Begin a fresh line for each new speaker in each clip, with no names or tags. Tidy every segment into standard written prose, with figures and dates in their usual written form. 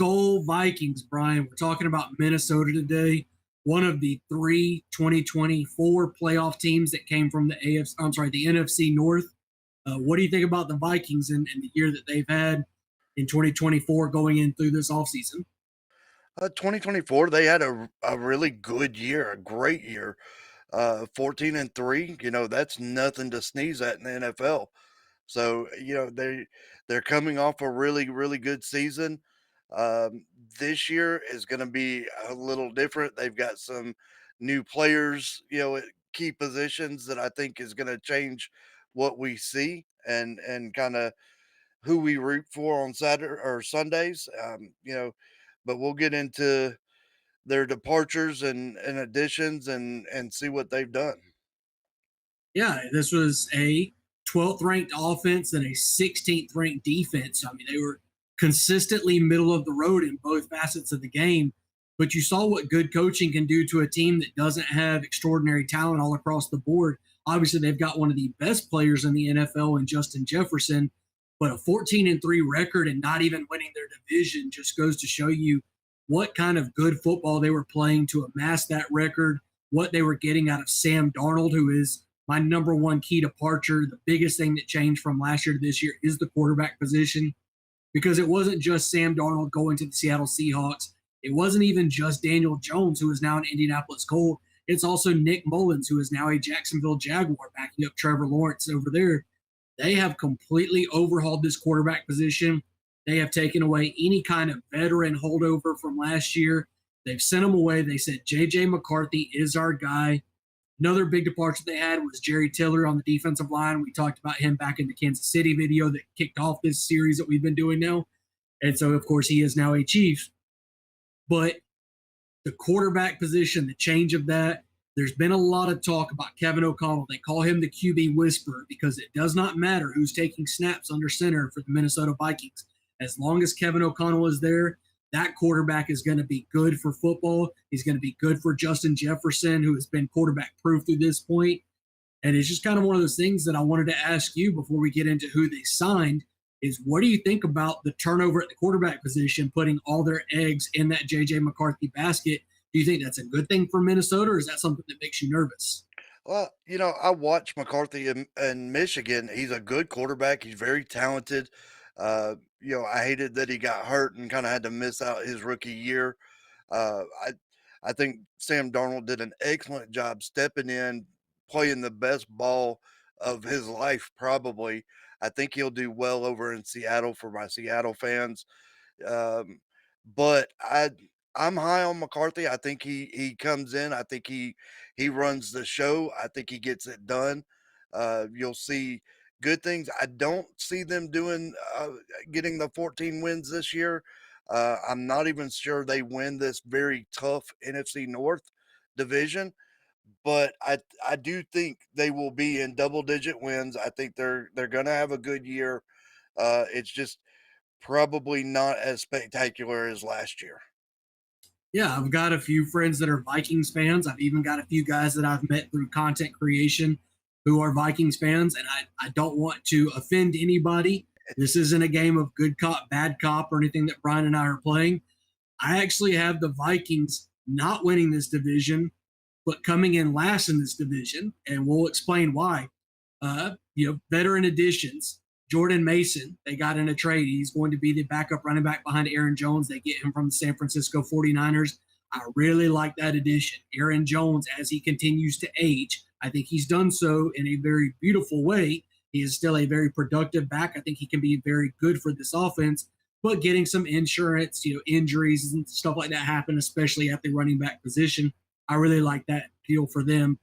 SKOL Vikings, Brian. We're talking about Minnesota today. One of the three 2024 playoff teams that came from the NFC North. What do you think about the Vikings and the year that they've had in 2024 going in through this offseason?
2024, they had a really good year, a great year. 14-3, that's nothing to sneeze at in the NFL. So, they're coming off a really, really good season. Um, this year is going to be a little different. They've got some new players, at key positions that I think is going to change what we see and kind of who we root for on Saturday or Sundays. But we'll get into their departures and additions and see what they've done.
Yeah, this was a 12th ranked offense and a 16th ranked defense. I mean, they were consistently middle of the road in both facets of the game. But you saw what good coaching can do to a team that doesn't have extraordinary talent all across the board. Obviously, they've got one of the best players in the NFL in Justin Jefferson, but a 14-3 record and not even winning their division just goes to show you what kind of good football they were playing to amass that record, what they were getting out of Sam Darnold, who is my number one key departure. The biggest thing that changed from last year to this year is the quarterback position, because it wasn't just Sam Darnold going to the Seattle Seahawks. It wasn't even just Daniel Jones, who is now an Indianapolis Colt. It's also Nick Mullins, who is now a Jacksonville Jaguar, backing up Trevor Lawrence over there. They have completely overhauled this quarterback position. They have taken away any kind of veteran holdover from last year. They've sent him away. They said JJ McCarthy is our guy. Another big departure they had was Jerry Tiller on the defensive line. We talked about him back in the Kansas City video that kicked off this series that we've been doing now. And so, of course, he is now a Chief. But the quarterback position, the change of that, there's been a lot of talk about Kevin O'Connell. They call him the QB whisperer because it does not matter who's taking snaps under center for the Minnesota Vikings. As long as Kevin O'Connell is there, that quarterback is going to be good for football. He's going to be good for Justin Jefferson, who has been quarterback proof through this point. And it's just kind of one of those things that I wanted to ask you before we get into who they signed is what do you think about the turnover at the quarterback position, putting all their eggs in that JJ McCarthy basket? Do you think that's a good thing for Minnesota, or is that something that makes you nervous?
Well, I watched McCarthy in Michigan. He's a good quarterback. He's very talented. I hated that he got hurt and kind of had to miss out his rookie year. I think Sam Darnold did an excellent job stepping in, playing the best ball of his life, probably. I think he'll do well over in Seattle for my Seattle fans. But I'm high on McCarthy. I think he comes in. I think he runs the show. I think he gets it done. You'll see good things. I don't see them getting the 14 wins this year. I'm not even sure they win this very tough NFC North division, but I do think they will be in double digit wins. I think they're going to have a good year. It's just probably not as spectacular as last year.
Yeah, I've got a few friends that are Vikings fans. I've even got a few guys that I've met through content creation who are Vikings fans, and I don't want to offend anybody. This isn't a game of good cop, bad cop, or anything that Brian and I are playing. I actually have the Vikings not winning this division, but coming in last in this division, and we'll explain why. Veteran additions. Jordan Mason, they got in a trade. He's going to be the backup running back behind Aaron Jones. They get him from the San Francisco 49ers. I really like that addition. Aaron Jones, as he continues to age, I think he's done so in a very beautiful way. He is still a very productive back. I think he can be very good for this offense, but getting some insurance, injuries and stuff like that happen, especially at the running back position. I really like that deal for them.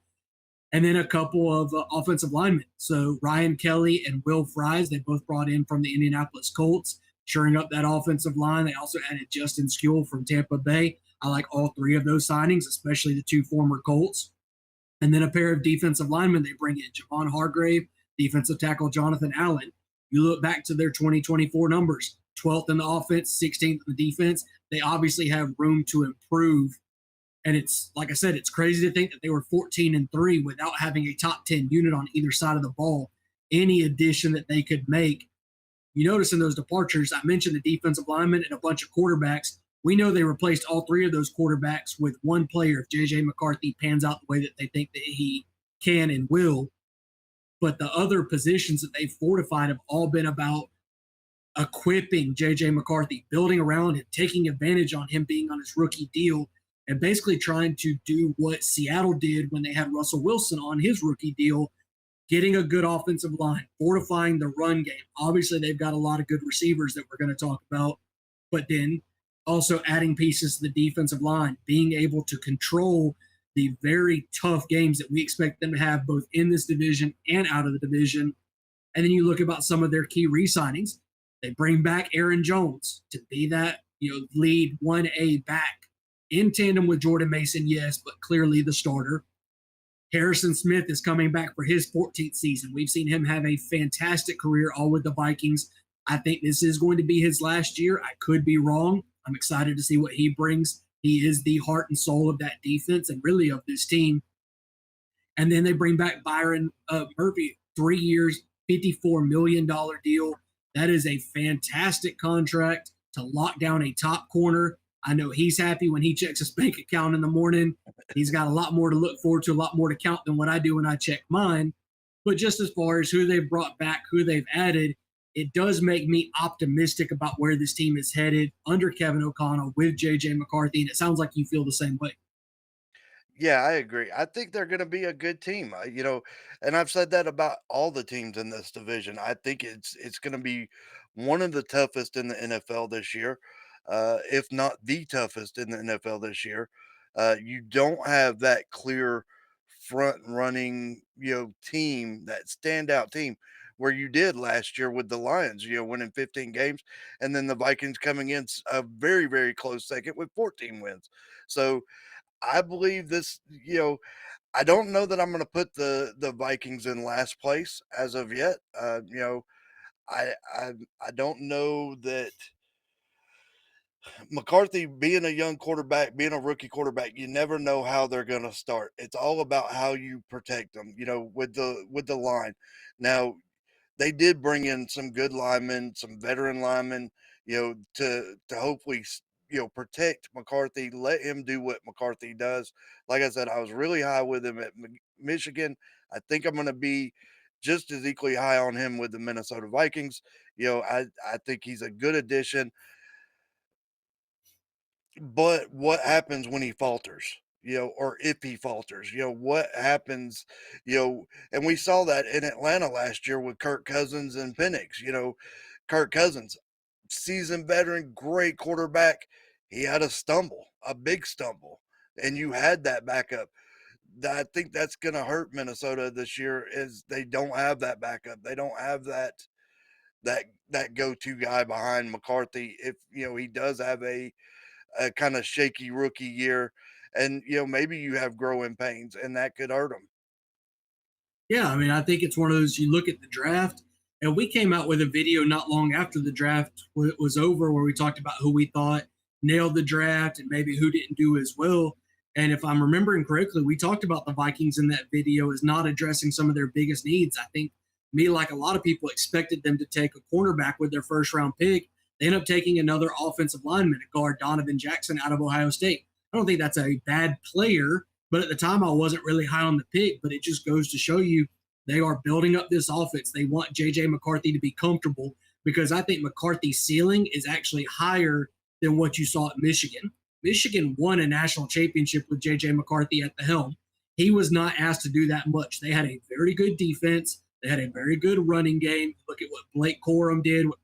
And then a couple of offensive linemen. So Ryan Kelly and Will Fries, they both brought in from the Indianapolis Colts, shoring up that offensive line. They also added Justin SKOL from Tampa Bay. I like all three of those signings, especially the two former Colts. And then a pair of defensive linemen they bring in, Javon Hargrave, defensive tackle Jonathan Allen. You look back to their 2024 numbers, 12th in the offense, 16th in the defense. They obviously have room to improve. And it's, like I said, it's crazy to think that they were 14-3 without having a top 10 unit on either side of the ball. Any addition that they could make, You notice in those departures, I mentioned the defensive linemen and a bunch of quarterbacks. We know they replaced all three of those quarterbacks with one player if JJ McCarthy pans out the way that they think that he can and will. But the other positions that they've fortified have all been about equipping JJ McCarthy, building around him, taking advantage on him being on his rookie deal, and basically trying to do what Seattle did when they had Russell Wilson on his rookie deal, getting a good offensive line, fortifying the run game. Obviously, they've got a lot of good receivers that we're going to talk about, but then also adding pieces to the defensive line, being able to control the very tough games that we expect them to have both in this division and out of the division. And then you look about some of their key re-signings. They bring back Aaron Jones to be that, lead 1A back in tandem with Jordan Mason, yes, but clearly the starter. Harrison Smith is coming back for his 14th season. We've seen him have a fantastic career all with the Vikings. I think this is going to be his last year. I could be wrong. I'm excited to see what he brings. He is the heart and soul of that defense and really of this team. And then they bring back Byron Murphy, 3 years, $54 million deal. That is a fantastic contract to lock down a top corner. I know he's happy when he checks his bank account in the morning. He's got a lot more to look forward to, a lot more to count than what I do when I check mine. But just as far as who they've brought back, who they've added, it does make me optimistic about where this team is headed under Kevin O'Connell with JJ McCarthy. And it sounds like you feel the same way.
Yeah, I agree. I think they're going to be a good team. And I've said that about all the teams in this division. I think it's going to be one of the toughest in the NFL this year, if not the toughest in the NFL this year. You don't have that clear front running, team, that standout team where you did last year with the Lions, winning 15 games, and then the Vikings coming in a very, very close second with 14 wins. So I believe this, I don't know that I'm going to put the Vikings in last place as of yet. I I I don't know that McCarthy being a young quarterback, being a rookie quarterback, you never know how they're going to start. It's all about how you protect them, with the line. Now, they did bring in some good linemen, some veteran linemen, to hopefully protect McCarthy, let him do what McCarthy does. Like I said, I was really high with him at Michigan. I think I'm going to be just as equally high on him with the Minnesota Vikings. I think he's a good addition. But what happens when he falters? Or if he falters, what happens, and we saw that in Atlanta last year with Kirk Cousins and Penix. Kirk Cousins, seasoned veteran, great quarterback. He had a stumble, a big stumble, and you had that backup. I think that's going to hurt Minnesota this year is they don't have that backup. They don't have that go-to guy behind McCarthy. If, he does have a kind of shaky rookie year, and maybe you have growing pains, and that could hurt him.
Yeah, I mean, I think it's one of those you look at the draft, and we came out with a video not long after the draft was over where we talked about who we thought nailed the draft and maybe who didn't do as well. And if I'm remembering correctly, we talked about the Vikings in that video as not addressing some of their biggest needs. I think me, like a lot of people, expected them to take a cornerback with their first round pick. They end up taking another offensive lineman, a guard, Donovan Jackson, out of Ohio State. I don't think that's a bad player, but at the time I wasn't really high on the pick. But it just goes to show you they are building up this offense. They want JJ McCarthy to be comfortable because I think McCarthy's ceiling is actually higher than what you saw at Michigan. Michigan won a national championship with JJ McCarthy at the helm. He was not asked to do that much. They had a very good defense. They had a very good running game. Look at what Blake Corum did, what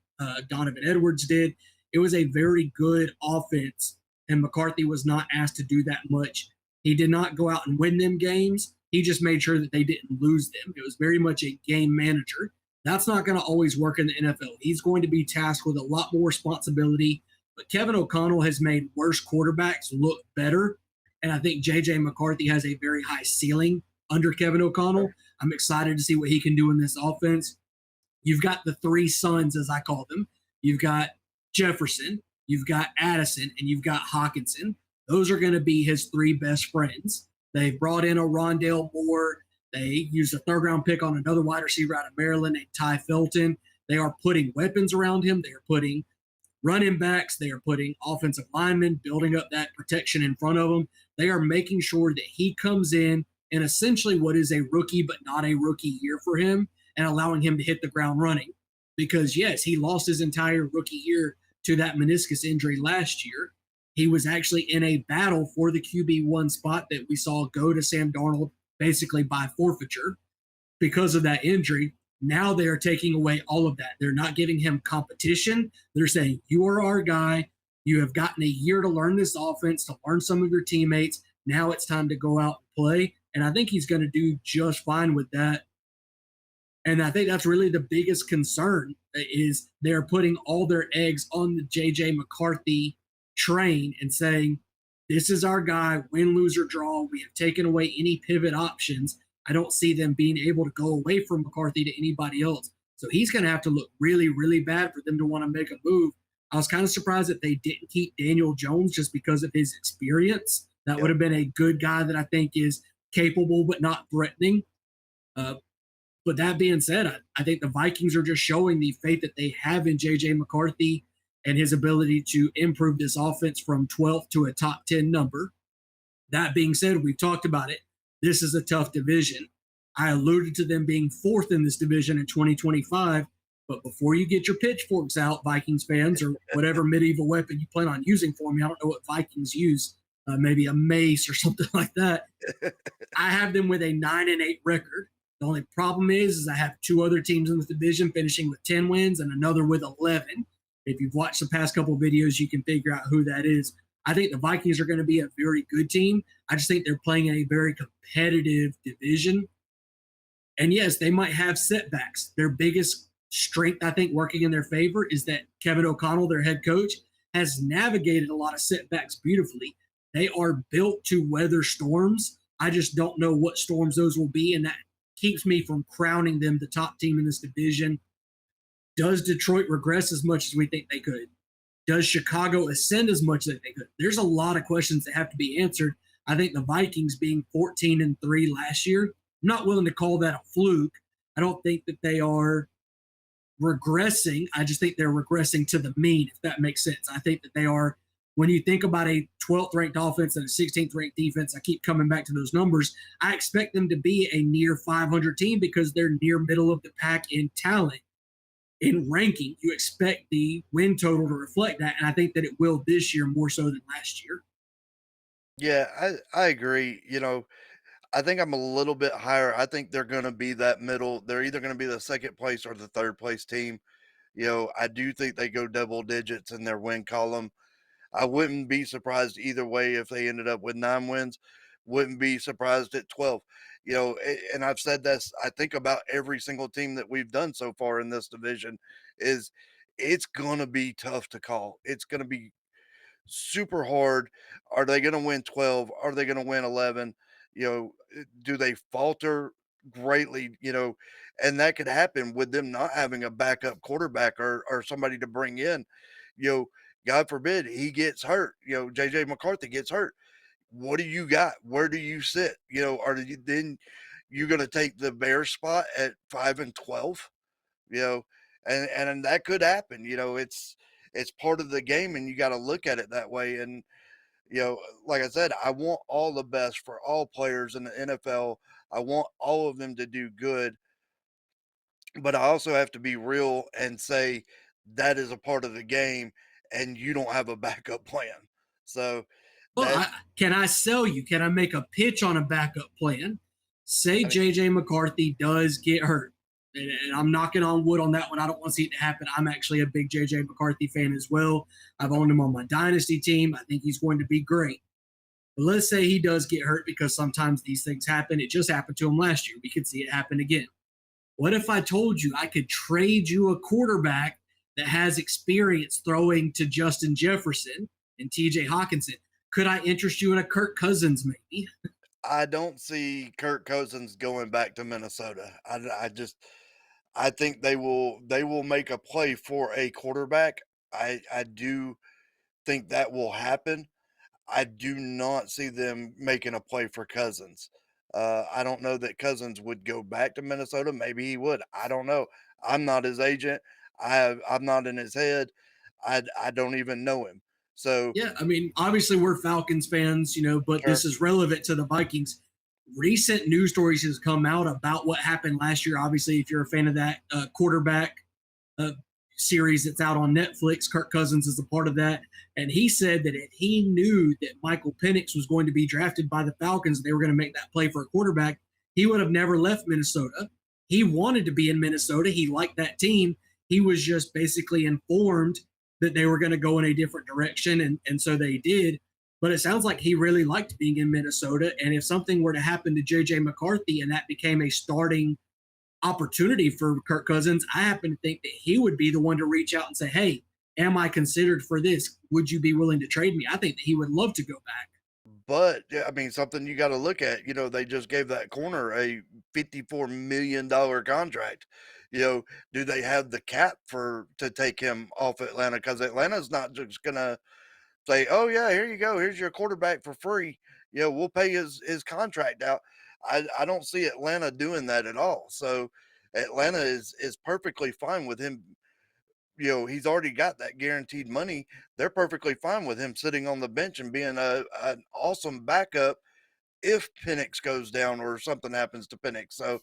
Donovan Edwards did. It was a very good offense, and McCarthy was not asked to do that much. He did not go out and win them games. He just made sure that they didn't lose them. It was very much a game manager. That's not going to always work in the NFL. He's going to be tasked with a lot more responsibility. But Kevin O'Connell has made worse quarterbacks look better. And I think JJ McCarthy has a very high ceiling under Kevin O'Connell. I'm excited to see what he can do in this offense. You've got the three sons, as I call them. You've got Jefferson, you've got Addison, and you've got Hawkinson. Those are going to be his three best friends. They've brought in a Rondale Moore. They used a third-round pick on another wide receiver out of Maryland named Ty Felton. They are putting weapons around him. They are putting running backs. They are putting offensive linemen, building up that protection in front of him. They are making sure that he comes in essentially what is a rookie, but not a rookie year for him, and allowing him to hit the ground running. Because, yes, he lost his entire rookie year to that meniscus injury last year. He was actually in a battle for the QB1 spot that we saw go to Sam Darnold basically by forfeiture because of that injury. Now they are taking away all of that. They're not giving him competition. They're saying, you are our guy. You have gotten a year to learn this offense, to learn some of your teammates. Now it's time to go out and play. And I think he's going to do just fine with that. And I think that's really the biggest concern is they're putting all their eggs on the JJ McCarthy train and saying, this is our guy, win, lose, or draw. We have taken away any pivot options. I don't see them being able to go away from McCarthy to anybody else. So he's going to have to look really, really bad for them to want to make a move. I was kind of surprised that they didn't keep Daniel Jones just because of his experience. That would
Yep.
have been a good guy that I think is capable but not threatening. Uh, but that being said, I think the Vikings are just showing the faith that they have in JJ McCarthy and his ability to improve this offense from 12th to a top 10 number. That being said, we've talked about it. This is a tough division. I alluded to them being fourth in this division in 2025. But before you get your pitchforks out, Vikings fans, or whatever medieval weapon you plan on using for me, I don't know what Vikings use, maybe a mace or something like that. I have them with a 9-8 record. The only problem is I have two other teams in the division finishing with 10 wins and another with 11. If you've watched the past couple of videos, you can figure out who that is. I think the Vikings are going to be a very good team. I just think they're playing in a very competitive division. And yes, they might have setbacks. Their biggest strength, I think, working in their favor is that Kevin O'Connell, their head coach, has navigated a lot of setbacks beautifully. They are built to weather storms. I just don't know what storms those will be. And that keeps me from crowning them the top team in this division. Does Detroit regress as much as we think they could? Does Chicago ascend as much as they could? There's a lot of questions that have to be answered. I think the Vikings being 14-3 last year, I'm not willing to call that a fluke. I don't think that they are regressing. I just think they're regressing to the mean, if that makes sense. I think that they are, when you think about a 12th ranked offense and a 16th ranked defense, I keep coming back to those numbers. I expect them to be a near 500 team because they're near middle of the pack in talent. In ranking, you expect the win total to reflect that. And I think that it will this year more so than last year.
Yeah, I agree. I think I'm a little bit higher. I think they're going to be that middle. They're either going to be the second place or the third place team. I do think they go double digits in their win column. I wouldn't be surprised either way if they ended up with 9 wins. Wouldn't be surprised at 12. And I've said this, I think about every single team that we've done so far in this division is it's going to be tough to call. It's going to be super hard. Are they going to win 12? Are they going to win 11? Do they falter greatly? And that could happen with them not having a backup quarterback or somebody to bring in. You know, God forbid he gets hurt. JJ McCarthy gets hurt. What do you got? Where do you sit? Are you then you going to take the Bears spot at 5-12? You know, and that could happen. It's part of the game, and you got to look at it that way. And like I said, I want all the best for all players in the NFL. I want all of them to do good, but I also have to be real and say that is a part of the game, and you don't have a backup plan. So
Well,
that
can I sell you? Can I make a pitch on a backup plan? Say
I mean,
JJ McCarthy does get hurt. And I'm knocking on wood on that one. I don't want to see it to happen. I'm actually a big JJ McCarthy fan as well. I've owned him on my dynasty team. I think he's going to be great. But let's say he does get hurt because sometimes these things happen. It just happened to him last year. We could see it happen again. What if I told you I could trade you a quarterback that has experience throwing to Justin Jefferson and TJ Hawkinson? Could I interest you in a Kirk Cousins maybe?
I don't see Kirk Cousins going back to Minnesota. I think they will make a play for a quarterback. I do think that will happen. I do not see them making a play for Cousins. I don't know that Cousins would go back to Minnesota. Maybe he would. I don't know. I'm not his agent. I'm not in his head. I don't even know him. So
Yeah, I mean, obviously we're Falcons fans, but
sure.
this is relevant to the Vikings. Recent news stories has come out about what happened last year. Obviously, if you're a fan of that quarterback uh, series that's out on Netflix, Kirk Cousins is a part of that, and he said that if he knew that Michael Penix was going to be drafted by the Falcons, they were going to make that play for a quarterback, he would have never left Minnesota. He wanted to be in Minnesota. He liked that team. He was just basically informed that they were going to go in a different direction. And so they did. But it sounds like he really liked being in Minnesota. And if something were to happen to JJ McCarthy and that became a starting opportunity for Kirk Cousins, I happen to think that he would be the one to reach out and say, hey, am I considered for this? Would you be willing to trade me? I think that he would love to go back.
But yeah, I mean, something you got to look at. They just gave that corner a $54 million contract. Do they have the cap to take him off Atlanta? Because Atlanta's not just gonna say, "Oh yeah, here you go. Here's your quarterback for free." We'll pay his contract out. I don't see Atlanta doing that at all. So Atlanta is perfectly fine with him. He's already got that guaranteed money. They're perfectly fine with him sitting on the bench and being an awesome backup if Penix goes down or something happens to Penix. So,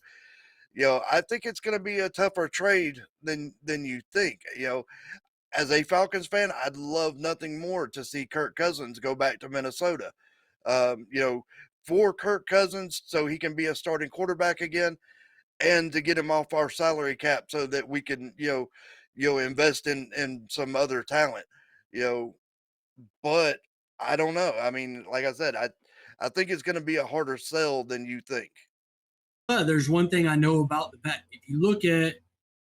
I think it's going to be a tougher trade than you think. As a Falcons fan, I'd love nothing more to see Kirk Cousins go back to Minnesota. Um, you know, for Kirk Cousins, so he can be a starting quarterback again, and to get him off our salary cap so that we can, invest in some other talent. You know, but I don't know. I mean, like I said, I think it's going to be a harder sell than you think.
But there's one thing I know about the vet. If you look at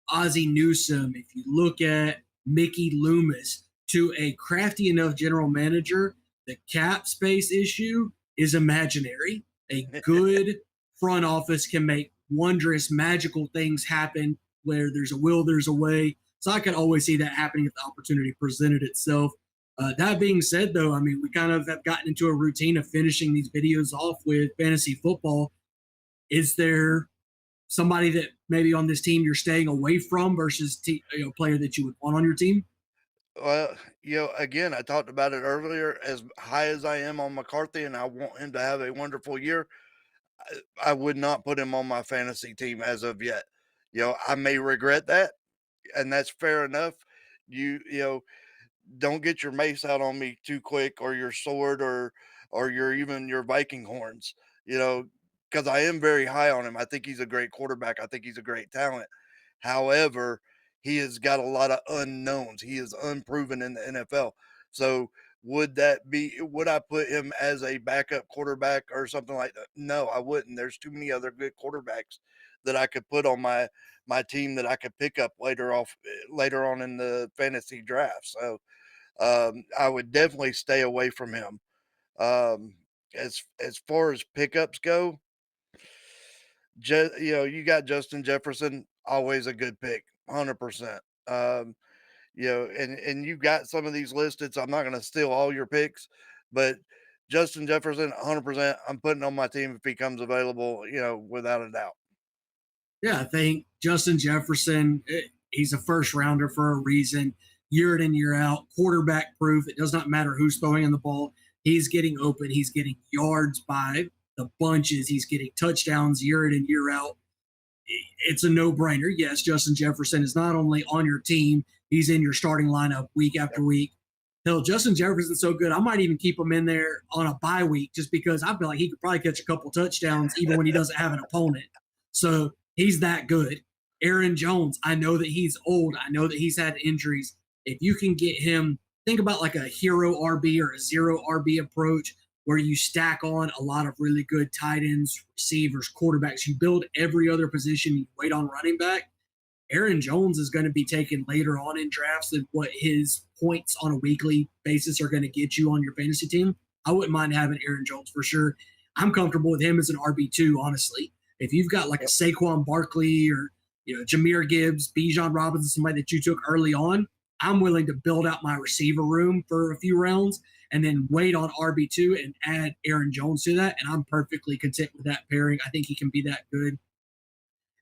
Ozzie Newsome, if you look at Mickey Loomis, to a crafty enough general manager, the cap space issue is imaginary. A good front office can make wondrous, magical things happen where there's a will, there's a way. So I can always see that happening if the opportunity presented itself. That being said, though, I mean, we kind of have gotten into a routine of finishing these videos off with fantasy football. Is there somebody that maybe on this team you're staying away from versus player that you would want on your team?
Well, again, I talked about it earlier. As high as I am on McCarthy, and I want him to have a wonderful year, I would not put him on my fantasy team as of yet. I may regret that, and that's fair enough. Don't get your mace out on me too quick, or your sword, or your Viking horns. You know, because I am very high on him. I think he's a great quarterback. I think he's a great talent. However, he has got a lot of unknowns. He is unproven in the NFL. So would I put him as a backup quarterback or something like that? No, I wouldn't. There's too many other good quarterbacks that I could put on my team that I could pick up later on in the fantasy draft. So I would definitely stay away from him. As far as pickups go, you got Justin Jefferson, always a good pick, 100%. And you got some of these listed, so I'm not going to steal all your picks, but Justin Jefferson, 100%. I'm putting on my team if he comes available, without a doubt.
Yeah, I think Justin Jefferson, he's a first rounder for a reason. Year in and year out, quarterback proof. It does not matter who's throwing in the ball. He's getting open. He's getting yards by the bunches. He's getting touchdowns year in and year out. It's a no-brainer. Yes, Justin Jefferson is not only on your team, he's in your starting lineup week after week. Hell, Justin Jefferson's so good, I might even keep him in there on a bye week just because I feel like he could probably catch a couple touchdowns even when he doesn't have an opponent. So he's that good. Aaron Jones, I know that he's old. I know that he's had injuries. If you can get him, think about like a hero RB or a zero RB approach where you stack on a lot of really good tight ends, receivers, quarterbacks. You build every other position. You wait on running back. Aaron Jones is going to be taken later on in drafts than what his points on a weekly basis are going to get you on your fantasy team. I wouldn't mind having Aaron Jones for sure. I'm comfortable with him as an RB2, honestly. If you've got like a Saquon Barkley or Jahmyr Gibbs, Bijan Robinson, somebody that you took early on, I'm willing to build out my receiver room for a few rounds and then wait on RB2 and add Aaron Jones to that. And I'm perfectly content with that pairing. I think he can be that good.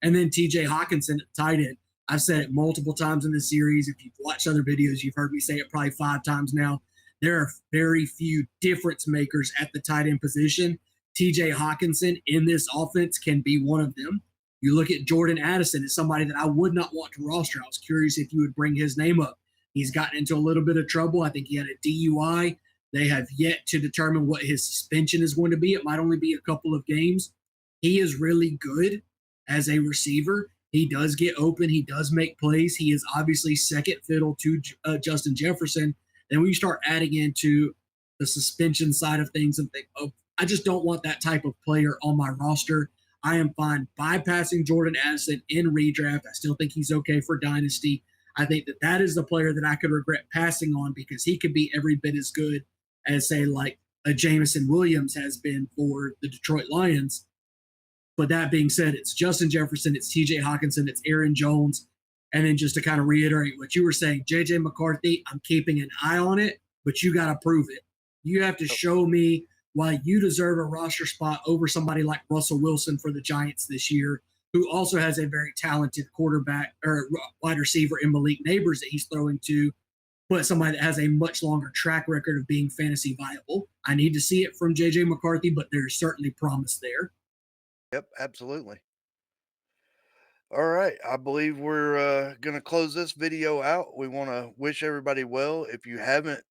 And then TJ Hawkinson at tight end. I've said it multiple times in this series. If you've watched other videos, you've heard me say it probably 5 times now. There are very few difference makers at the tight end position. TJ Hawkinson in this offense can be one of them. You look at Jordan Addison as somebody that I would not want to roster. I was curious if you would bring his name up. He's gotten into a little bit of trouble. I think he had a DUI. They have yet to determine what his suspension is going to be. It might only be a couple of games. He is really good as a receiver. He does get open. He does make plays. He is obviously second fiddle to Justin Jefferson. Then when you start adding into the suspension side of things and think, oh, I just don't want that type of player on my roster. I am fine bypassing Jordan Addison in redraft. I still think he's okay for Dynasty. I think that that is the player that I could regret passing on because he could be every bit as good as, say, like a Jameson Williams has been for the Detroit Lions. But that being said, it's Justin Jefferson, it's TJ Hawkinson, it's Aaron Jones. And then just to kind of reiterate what you were saying, JJ McCarthy, I'm keeping an eye on it, but you got to prove it. You have to show me why you deserve a roster spot over somebody like Russell Wilson for the Giants this year, who also has a very talented quarterback or wide receiver in Malik Neighbors that he's throwing to, but somebody that has a much longer track record of being fantasy viable. I need to see it from JJ McCarthy, but there's certainly promise there.
Yep, absolutely. All right, I believe we're going to close this video out. We want to wish everybody well. If you haven't,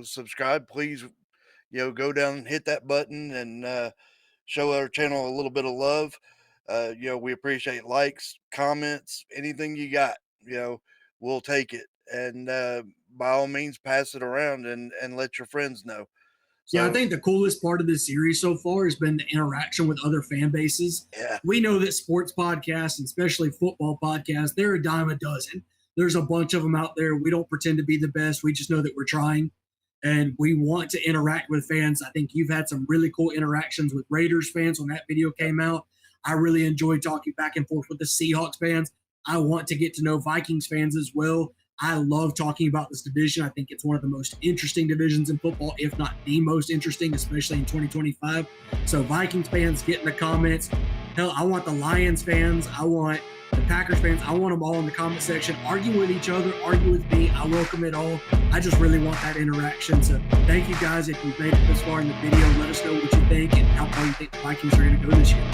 subscribed, please, go down and hit that button and show our channel a little bit of love. We appreciate likes, comments, anything you got, we'll take it. And by all means, pass it around and let your friends know.
So, yeah, I think the coolest part of this series so far has been the interaction with other fan bases.
Yeah.
We know that sports podcasts, and especially football podcasts, they're a dime a dozen. There's a bunch of them out there. We don't pretend to be the best. We just know that we're trying, and we want to interact with fans. I think you've had some really cool interactions with Raiders fans when that video came out. I really enjoyed talking back and forth with the Seahawks fans. I want to get to know Vikings fans as well. I love talking about this division. I think it's one of the most interesting divisions in football, if not the most interesting, especially in 2025. So Vikings fans, get in the comments. Hell, I want the Lions fans. I want the Packers fans. I want them all in the comment section. Argue with each other. Argue with me. I welcome it all. I just really want that interaction. So thank you guys. If you've made it this far in the video, let us know what you think and how far you think the Vikings are going to go this year.